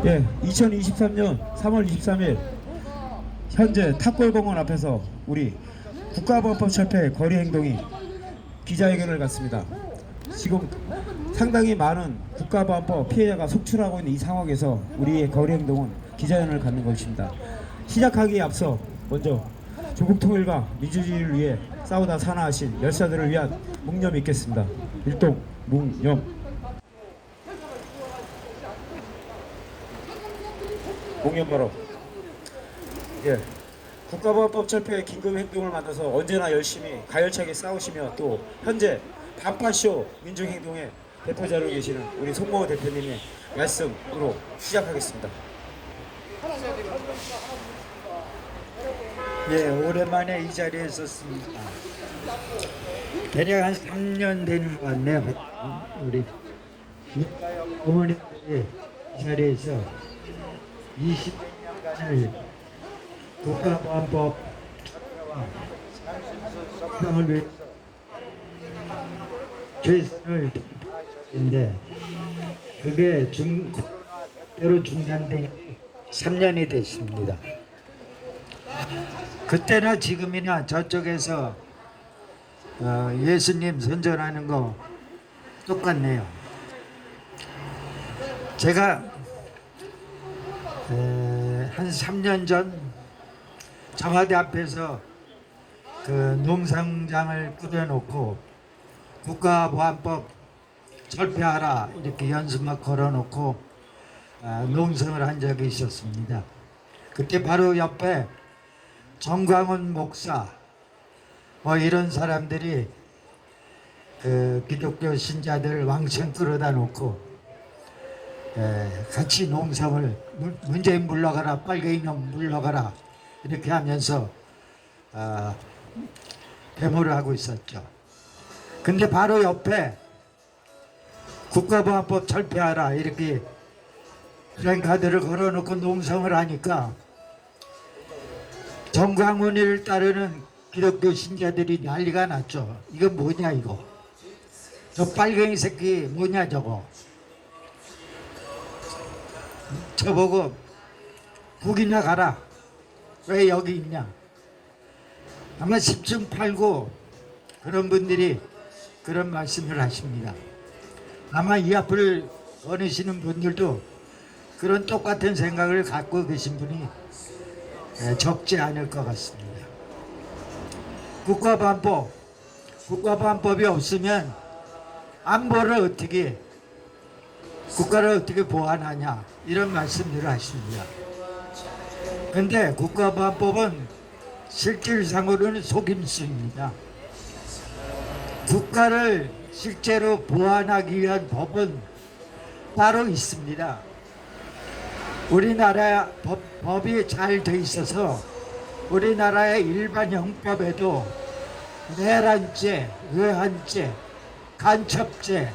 예, 2023년 3월 23일 현재 탑골공원 앞에서 우리 국가보안법철폐 거리행동이 기자회견을 갖습니다. 지금 상당히 많은 국가보안법 피해자가 속출하고 있는 이 상황에서 우리의 거리행동은 기자회견을 갖는 것입니다. 시작하기에 앞서 먼저 조국통일과 민주주의를 위해 싸우다 사나하신 열사들을 위한 묵념이 있겠습니다. 일동 묵념. 묵념바로 예, 국가보안법 철폐 긴급행동을 만들어서 언제나 열심히 가열차게 싸우시며 또 현재 반파쇼 민중행동의 대표자로 계시는 우리 송모 대표님의 말씀으로 시작하겠습니다. 예, 오랜만에 이 자리에 섰습니다. 대략 한 3년 되는 것 같네요. 우리 어머니들이 이 자리에서 20년간을 국가보안법 수상을 위해 최선을 다했는데 그게 때로 중단된 3년이 됐습니다. 그때나 지금이나 저쪽에서 예수님 선전하는 거 똑같네요. 제가 한 3년 전 청와대 앞에서 그 농성장을 꾸려놓고 국가보안법 철폐하라 이렇게 연수막 걸어놓고 농성을 한 적이 있었습니다. 그때 바로 옆에 정광훈 목사 뭐 이런 사람들이 그 기독교 신자들 왕창 끌어다 놓고 같이 농성을 문재인 물러가라 빨갱이 놈 물러가라 이렇게 하면서 데모를 하고 있었죠. 근데 바로 옆에 국가보안법 철폐하라 이렇게 플랜카드를 걸어놓고 농성을 하니까 정광훈이를 따르는 기독교 신자들이 난리가 났죠. 이거 뭐냐 이거. 저 빨갱이 새끼 뭐냐 저거. 저보고 국이나 가라. 왜 여기 있냐. 아마 10층 팔고 그런 분들이 그런 말씀을 하십니다. 아마 이 앞을 거느시는 분들도 그런 똑같은 생각을 갖고 계신 분이 적지 않을 것 같습니다. 국가보안법이 없으면 안보를 어떻게 국가를 어떻게 보안하냐 이런 말씀들을 하십니다. 근데 국가보안법은 실질상으로는 속임수입니다. 국가를 실제로 보안하기 위한 법은 따로 있습니다. 우리나라 법이 잘 돼 있어서 우리나라의 일반 형법에도 내란죄, 외환죄, 간첩죄,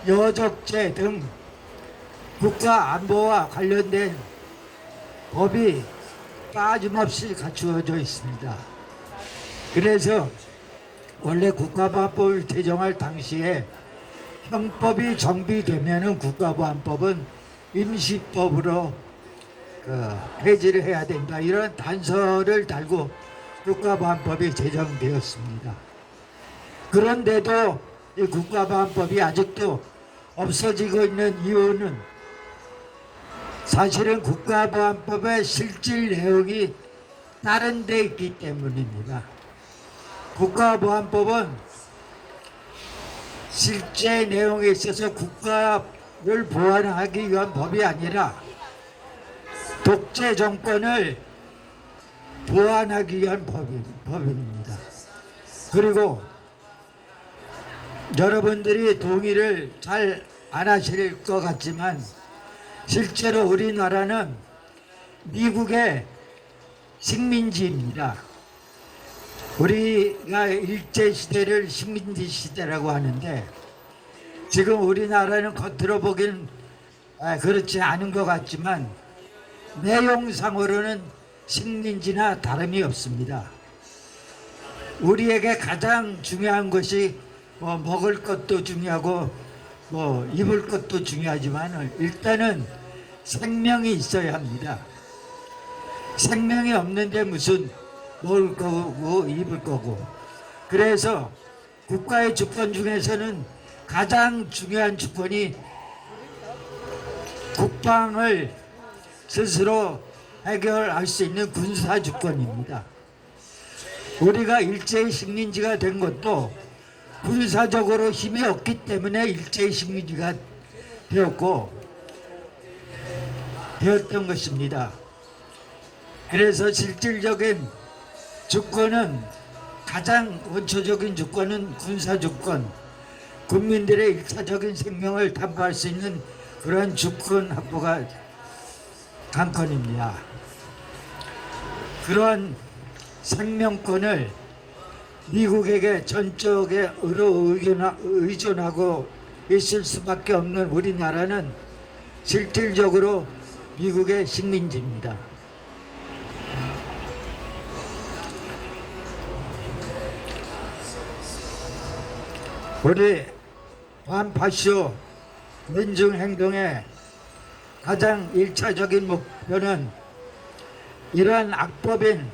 여적죄 등 국가 안보와 관련된 법이 빠짐없이 갖추어져 있습니다. 그래서 원래 국가보안법을 제정할 당시에 형법이 정비되면은 국가보안법은 임시법으로 폐지를 해야 된다 이런 단서를 달고 국가보안법이 제정되었습니다. 그런데도 이 국가보안법이 아직도 없어지고 있는 이유는 사실은 국가보안법의 실질 내용이 다른 데 있기 때문입니다. 국가보안법은 실제 내용에 있어서 국가를 보완하기 위한 법이 아니라 독재 정권을 보완하기 위한 법입니다. 그리고 여러분들이 동의를 잘 안 하실 것 같지만 실제로 우리나라는 미국의 식민지입니다. 우리가 일제시대를 식민지 시대라고 하는데 지금 우리나라는 겉으로 보기는 그렇지 않은 것 같지만 내용상으로는 식민지나 다름이 없습니다. 우리에게 가장 중요한 것이 뭐 먹을 것도 중요하고 뭐 입을 것도 중요하지만 일단은 생명이 있어야 합니다. 생명이 없는데 무슨 먹을 거고 입을 거고. 그래서 국가의 주권 중에서는 가장 중요한 주권이 국방을 스스로 해결할 수 있는 군사 주권입니다. 우리가 일제의 식민지가 된 것도 군사적으로 힘이 없기 때문에 일제의 식민지가 되었던 것입니다. 그래서 실질적인 주권은, 가장 원초적인 주권은 군사 주권, 국민들의 일차적인 생명을 담보할 수 있는 그런 주권 확보가 관건입니다. 그러한 생명권을 미국에게 전적으로 의존하고 있을 수밖에 없는 우리나라는 실질적으로 미국의 식민지입니다. 우리 반파쇼 민중행동의 가장 일차적인 목표는 이러한 악법인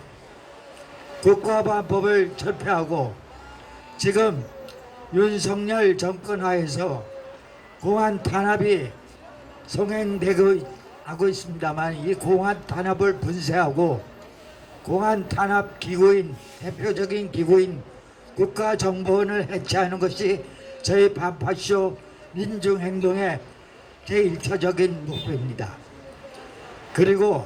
국가보안법을 철폐하고, 지금 윤석열 정권 하에서 공안 탄압이 성행되고 있습니다만, 이 공안 탄압을 분쇄하고 공안 탄압 기구인, 대표적인 기구인 국가정보원을 해체하는 것이 저희 반파쇼 민중행동의 제1차적인 목표입니다. 그리고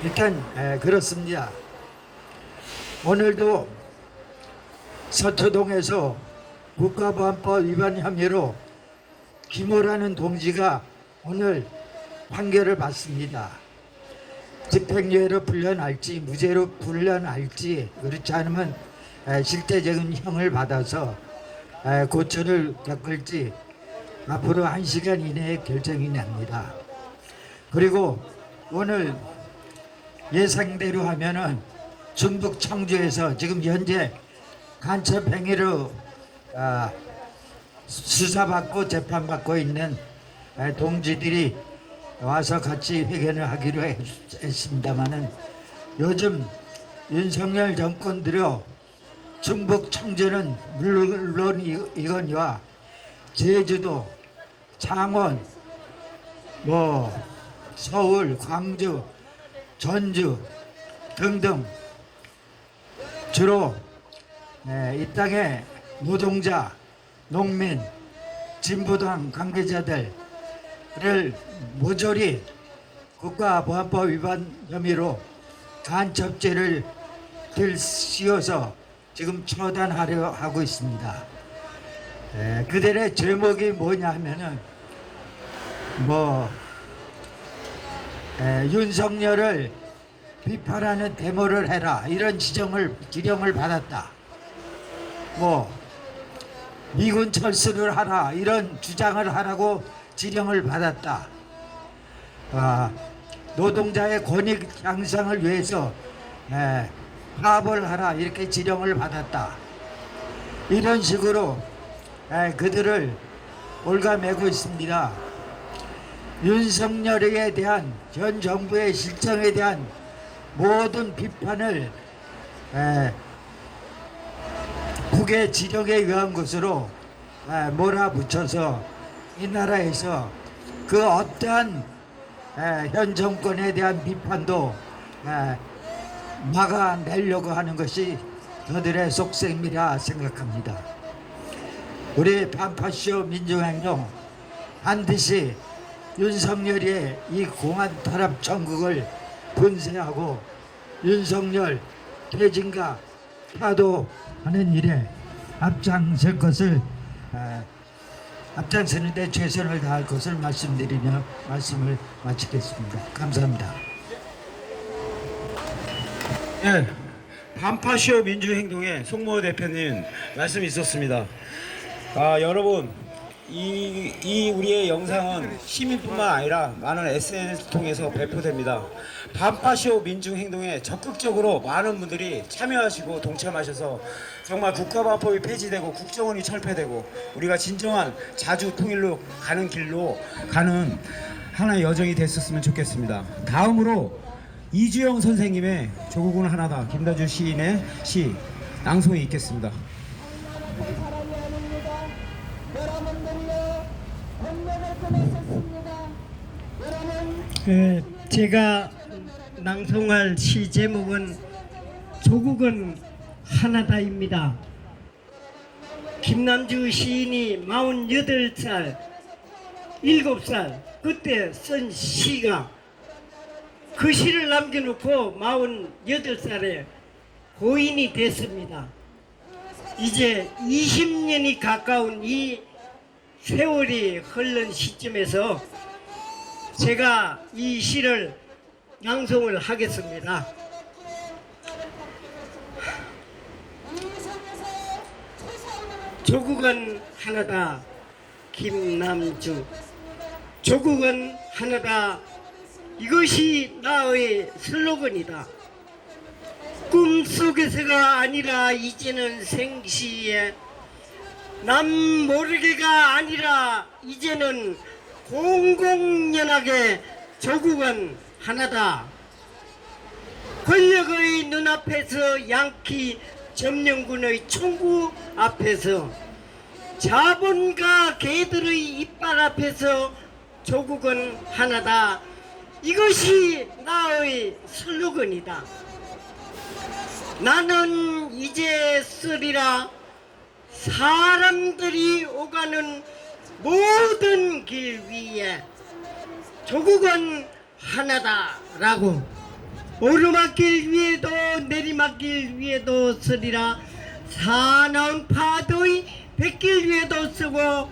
일단 그렇습니다. 오늘도 서초동에서 국가보안법 위반 혐의로 김호라는 동지가 오늘 판결을 받습니다. 집행유예로 풀려날지 무죄로 풀려날지, 그렇지 않으면 실제적인 형을 받아서 고초를 겪을지 앞으로 1시간 이내에 결정이 납니다. 그리고 오늘 예상대로 하면은 중북 청주에서 지금 현재 간첩 행위로 수사받고 재판받고 있는 동지들이 와서 같이 회견을 하기로 했습니다마는, 요즘 윤석열 정권 들여 중북 청주는 물론 이거니와 제주도, 창원, 서울, 광주, 전주 등등 주로 이 땅의 노동자, 농민, 진보당 관계자들을 모조리 국가보안법 위반 혐의로 간첩죄를 들씌워서 지금 처단하려 하고 있습니다. 그들의 제목이 뭐냐 하면은 윤석열을 비판하는 데모를 해라, 이런 지령을 받았다. 미군 철수를 하라, 이런 주장을 하라고 지령을 받았다. 노동자의 권익 향상을 위해서 파업을 하라, 이렇게 지령을 받았다. 이런 식으로 그들을 올가매고 있습니다. 윤석열에 대한, 현 정부의 실정에 대한 모든 비판을 국의 지령에 의한 것으로 몰아붙여서 이 나라에서 그 어떠한 현 정권에 대한 비판도 막아내려고 하는 것이 저들의 속셈이라 생각합니다. 우리 반파쇼 민중행동 반드시 윤석열의 이 공안 탄압 정국을 분쇄하고 윤석열 퇴진과 타도하는 일에 앞장설 것을 앞장서는데 최선을 다할 것을 말씀드리며 말씀을 마치겠습니다. 감사합니다. 네, 반파쇼 민주행동의 송모 대표님 말씀이 있었습니다. 여러분, 이 우리의 영상은 시민뿐만 아니라 많은 SNS 통해서 배포됩니다. 반파시오 민중행동에 적극적으로 많은 분들이 참여하시고 동참하셔서 정말 국가반법이 폐지되고 국정원이 철폐되고 우리가 진정한 자주 통일로 가는 길로 가는 하나의 여정이 됐었으면 좋겠습니다. 다음으로 이주영 선생님의 조국은 하나다 김다주 시인의 시 낭송이 있겠습니다. 제가 낭송할 시 제목은 조국은 하나다입니다. 김남주 시인이 48살, 7살 그때 쓴 시가 그 시를 남겨놓고 48살에 고인이 됐습니다. 이제 20년이 가까운 이 세월이 흐른 시점에서 제가 이 시를 낭송을 하겠습니다. 조국은 하나다 김남주. 조국은 하나다, 이것이 나의 슬로건이다. 꿈속에서가 아니라 이제는 생시에, 남 모르게가 아니라 이제는 공공연하게 조국은 하나다. 권력의 눈앞에서, 양키 점령군의 총구 앞에서, 자본가 개들의 이빨 앞에서 조국은 하나다. 이것이 나의 슬로건이다. 나는 이제 쓰리라. 사람들이 오가는 모든 길 위에 조국은 하나다라고, 오르막길 위에도 내리막길 위에도 쓰리라. 사나운 파도의 백길 위에도 쓰고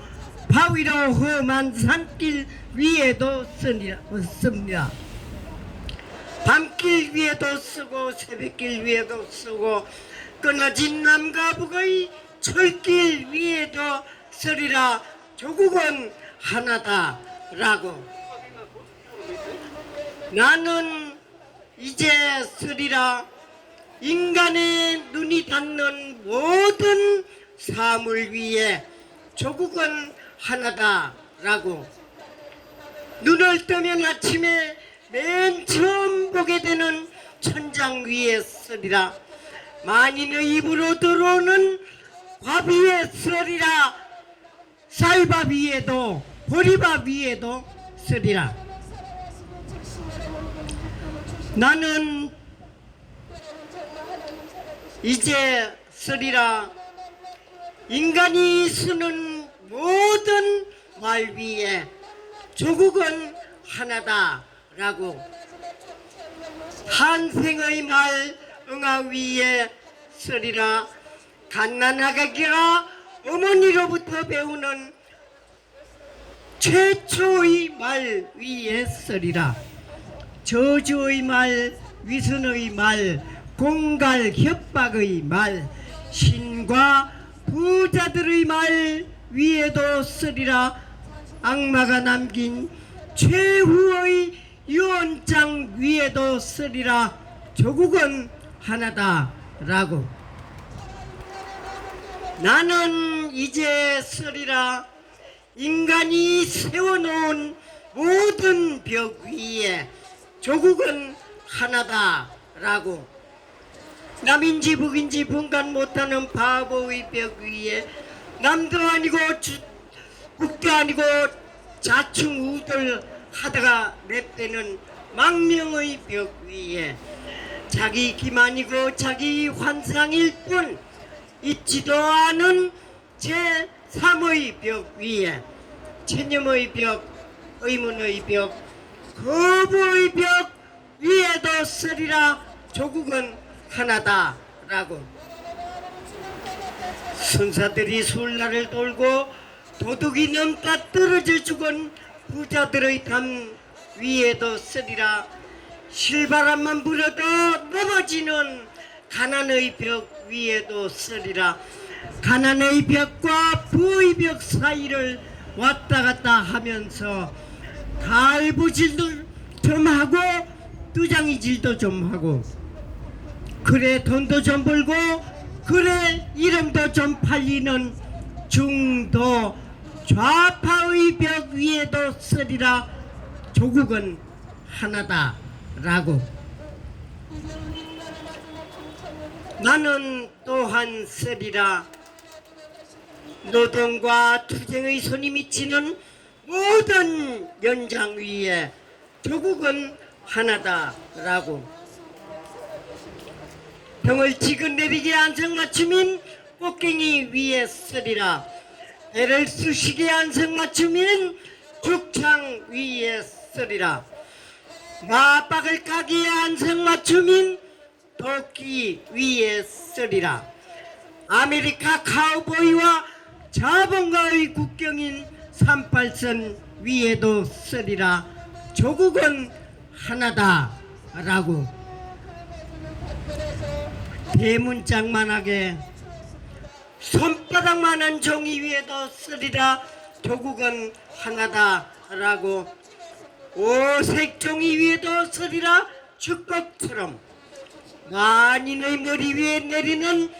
바위로 험한 산길 위에도 씁니다. 밤길 위에도 쓰고 새벽길 위에도 쓰고 끊어진 남과 북의 철길 위에도 쓰리라. 조국은 하나다라고. 나는 이제 쓰리라. 인간의 눈이 닿는 모든 사물 위에 조국은 하나다라고. 눈을 뜨면 아침에 맨 처음 보게 되는 천장 위에 쓰리라. 만인의 입으로 들어오는 밥 위에 쓰리라. 쌀밥 위에도 보리밥 위에도 쓰리라. 나는 이제 쓰리라. 인간이 쓰는 모든 말 위에 조국은 하나다라고. 한생의 말 응아 위에 쓰리라. 갓난아가가 어머니로부터 배우는 최초의 말 위에 쓰리라. 저주의 말, 위선의 말, 공갈 협박의 말, 신과 부자들의 말 위에도 쓰리라. 악마가 남긴 최후의 유언장 위에도 쓰리라. 조국은 하나다라고. 나는 이제 쓰리라. 인간이 세워놓은 모든 벽 위에 조국은 하나다라고. 남인지 북인지 분간 못하는 바보의 벽 위에 남도 아니고 북도 아니고 자충우돌 하다가 랩되는 망명의 벽 위에 자기 기만이고 자기 환상일 뿐 있지도 않은 제3의 벽 위에 체념의 벽, 의문의 벽, 거부의 벽 위에도 쓰리라. 조국은 하나다라고. 순사들이 술날을 돌고 도둑이 넘다 떨어져 죽은 부자들의 담 위에도 쓰리라. 실바람만 불어도 넘어지는 가난의 벽 위에도 쓰리라. 가난의 벽과 부의 벽 사이를 왔다 갔다 하면서 갈부질도 좀 하고 두장이질도 좀 하고 그래 돈도 좀 벌고 그래 이름도 좀 팔리는 중도 좌파의 벽 위에도 쓰리라 조국은 하나다라고. 나는 또한 쓰리라 노동과 투쟁의 손이 미치는 모든 연장 위에 조국은 하나다라고. 병을 지근내리게 안성맞춤인 꽃갱이 위에 쓰리라 애를 쑤시게 안성맞춤인 죽창 위에 쓰리라 마박을 까기에 안성맞춤인 도끼 위에 쓰리라 아메리카 카우보이와 자본가의 국경인 38선 위에도 쓰리라 조국은 하나다라고. 대문짝만하게 손바닥만한 종이 위에도 쓰리라 조국은 하나다라고. 오색 종이 위에도 쓰리라 축복처럼 만인의 머리 위에 내리는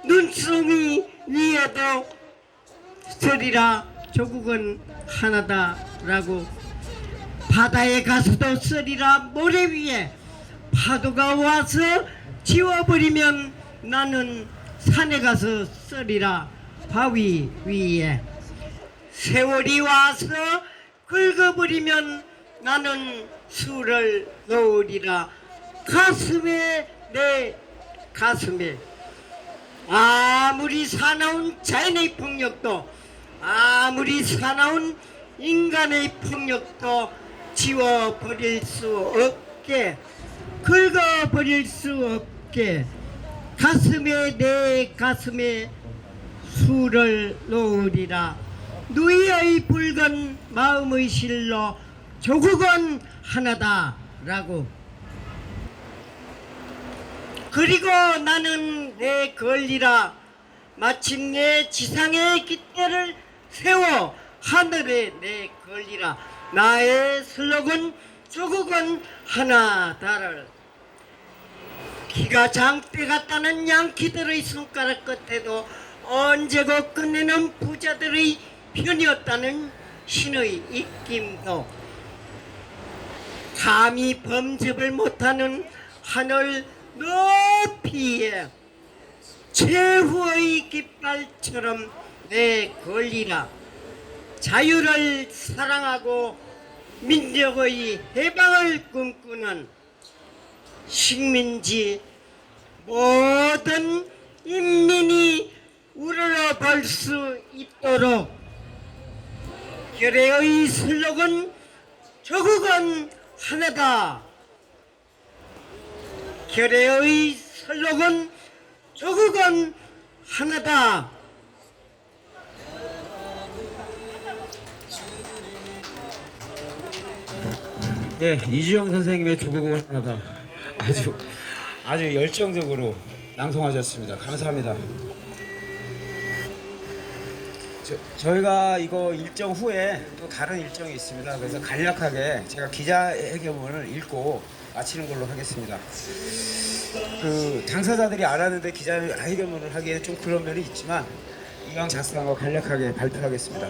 눈송이 위에도 쓰리라 조국은 하나다라고. 바다에 가서도 쓰리라 모래 위에 파도가 와서 지워버리면 나는 산에 가서 쓰리라 바위 위에 세월이 와서 긁어버리면 나는 술을 넣으리라 가슴에 내 가슴에. 아무리 사나운 자연의 폭력도 아무리 사나운 인간의 폭력도 지워버릴 수 없게 긁어버릴 수 없게 가슴에 내 가슴에 술을 놓으리라 누이의 붉은 마음의 실로 조국은 하나다라고. 그리고 나는 내 권리라 마침내 지상의 깃대를 세워 하늘에 내 권리라 나의 슬로건 조국은 하나다를. 기가 장대 같다는 양키들의 손가락 끝에도 언제고 끝내는 부자들의 편이었다는 신의 입김도 감히 범접을 못하는 하늘 높이에 최후의 깃발처럼 내 권리라 자유를 사랑하고 민족의 해방을 꿈꾸는 식민지 모든 인민이 우러러 볼 수 있도록 결의의 슬로건 조국은 하나다. 결의의 슬로건 조국은 하나다. 네, 이주영 선생님의 조국은 하나다. 아주 열정적으로 낭송하셨습니다. 감사합니다. 저희가 이거 일정 후에 또 다른 일정이 있습니다. 그래서 간략하게 제가 기자회견문을 읽고 마치는 걸로 하겠습니다. 그 당사자들이 알았는데 기자회견문을 하기에는 좀 그런 면이 있지만 이왕 작성한 거 간략하게 발표하겠습니다.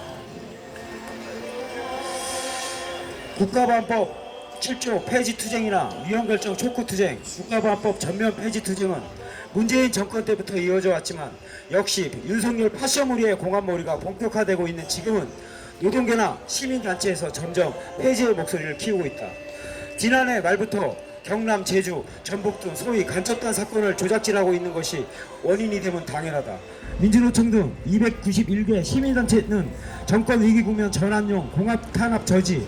국가보안법 7조 폐지 투쟁이나 위헌결정 촉구 투쟁, 국가보안법 전면 폐지 투쟁은 문재인 정권 때부터 이어져 왔지만 역시 윤석열 파쇼무리의 공안몰이가 본격화되고 있는 지금은 노동계나 시민단체에서 점점 폐지의 목소리를 키우고 있다. 지난해 말부터 경남, 제주, 전북 등 소위 간첩단 사건을 조작질하고 있는 것이 원인이 되면 당연하다. 민주노총 등 291개 시민단체는 정권 위기 국면 전환용 공합 탄압 저지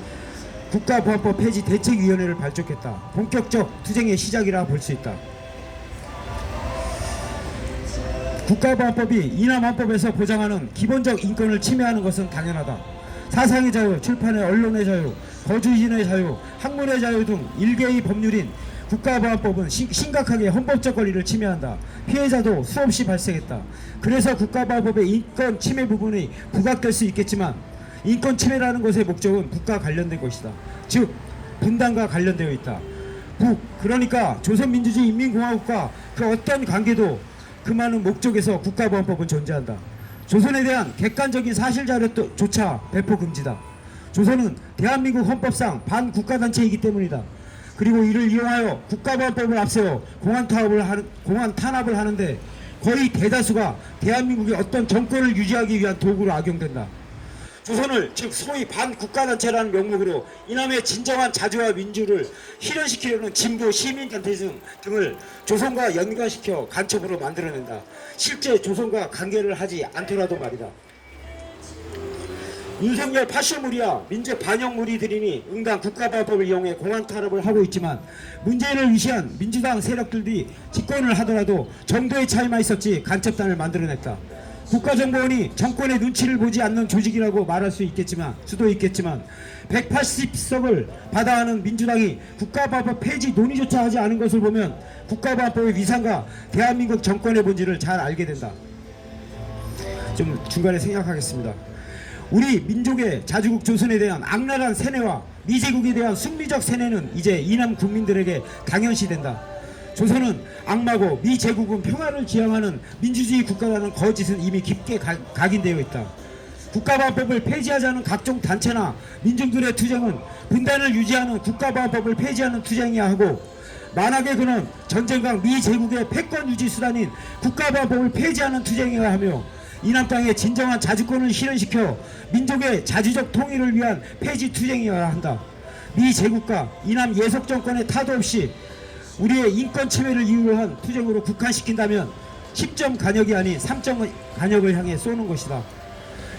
국가보안법 폐지 대책위원회를 발족했다. 본격적 투쟁의 시작이라 볼 수 있다. 국가보안법이 이남헌법에서 보장하는 기본적 인권을 침해하는 것은 당연하다. 사상의 자유, 출판의 언론의 자유, 거주인의 자유, 학문의 자유 등 일개의 법률인 국가보안법은 심각하게 헌법적 권리를 침해한다. 피해자도 수없이 발생했다. 그래서 국가보안법의 인권 침해 부분이 부각될 수 있겠지만 인권 침해라는 것의 목적은 국가 관련된 것이다. 즉 분단과 관련되어 있다. 그러니까 조선민주주의 인민공화국과 그 어떤 관계도 그 많은 목적에서 국가보안법은 존재한다. 조선에 대한 객관적인 사실자료조차 배포 금지다. 조선은 대한민국 헌법상 반국가단체이기 때문이다. 그리고 이를 이용하여 국가보안법을 앞세워 공안 탄압을 하는데 거의 대다수가 대한민국의 어떤 정권을 유지하기 위한 도구로 악용된다. 조선을 즉 소위 반국가단체라는 명목으로 이남의 진정한 자주와 민주를 실현시키려는 진보 시민단체 등을 조선과 연관시켜 간첩으로 만들어낸다. 실제 조선과 관계를 하지 않더라도 말이다. 윤석열 파쇼물이야 민족 반영물이들이니 응당 국가보안법을 이용해 공안 탄압을 하고 있지만 문재인을 위시한 민주당 세력들이 집권을 하더라도 정도의 차이만 있었지 간첩단을 만들어냈다. 국가정보원이 정권의 눈치를 보지 않는 조직이라고 말할 수도 있겠지만 180석을 받아하는 민주당이 국가보안법 폐지 논의조차 하지 않은 것을 보면 국가보안법의 위상과 대한민국 정권의 본질을 잘 알게 된다. 좀 중간에 생각하겠습니다. 우리 민족의 자주국 조선에 대한 악랄한 세뇌와 미제국에 대한 숙미적 세뇌는 이제 이남 국민들에게 당연시된다. 조선은 악마고 미제국은 평화를 지향하는 민주주의 국가라는 거짓은 이미 깊게 각인되어 있다. 국가보안법을 폐지하자는 각종 단체나 민중들의 투쟁은 분단을 유지하는 국가보안법을 폐지하는 투쟁이야 하고, 만악의 근원 전쟁과 미제국의 패권 유지 수단인 국가보안법을 폐지하는 투쟁이야 하며 이남 땅의 진정한 자주권을 실현시켜 민족의 자주적 통일을 위한 폐지 투쟁이어야 한다. 미제국과 이남 예속 정권의 타도 없이 우리의 인권 침해를 이유로 한 투쟁으로 국한시킨다면 10점 간역이 아닌 3점 간역을 향해 쏘는 것이다.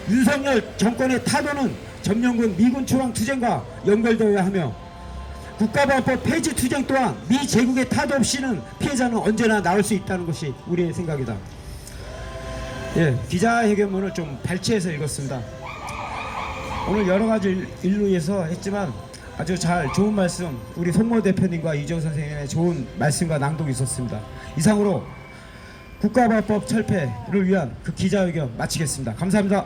윤석열 정권의 타도는 점령군 미군 초강 투쟁과 연결되어야 하며 국가보안법 폐지 투쟁 또한 미제국의 타도 없이는 피해자는 언제나 나올 수 있다는 것이 우리의 생각이다. 예, 기자회견문을 좀 발췌해서 읽었습니다. 오늘 여러 가지 일로 했지만 아주 좋은 말씀, 우리 송모 대표님과 이재호 선생님의 좋은 말씀과 낭독이 있었습니다. 이상으로 국가보안법 철폐를 위한 그 기자회견 마치겠습니다. 감사합니다.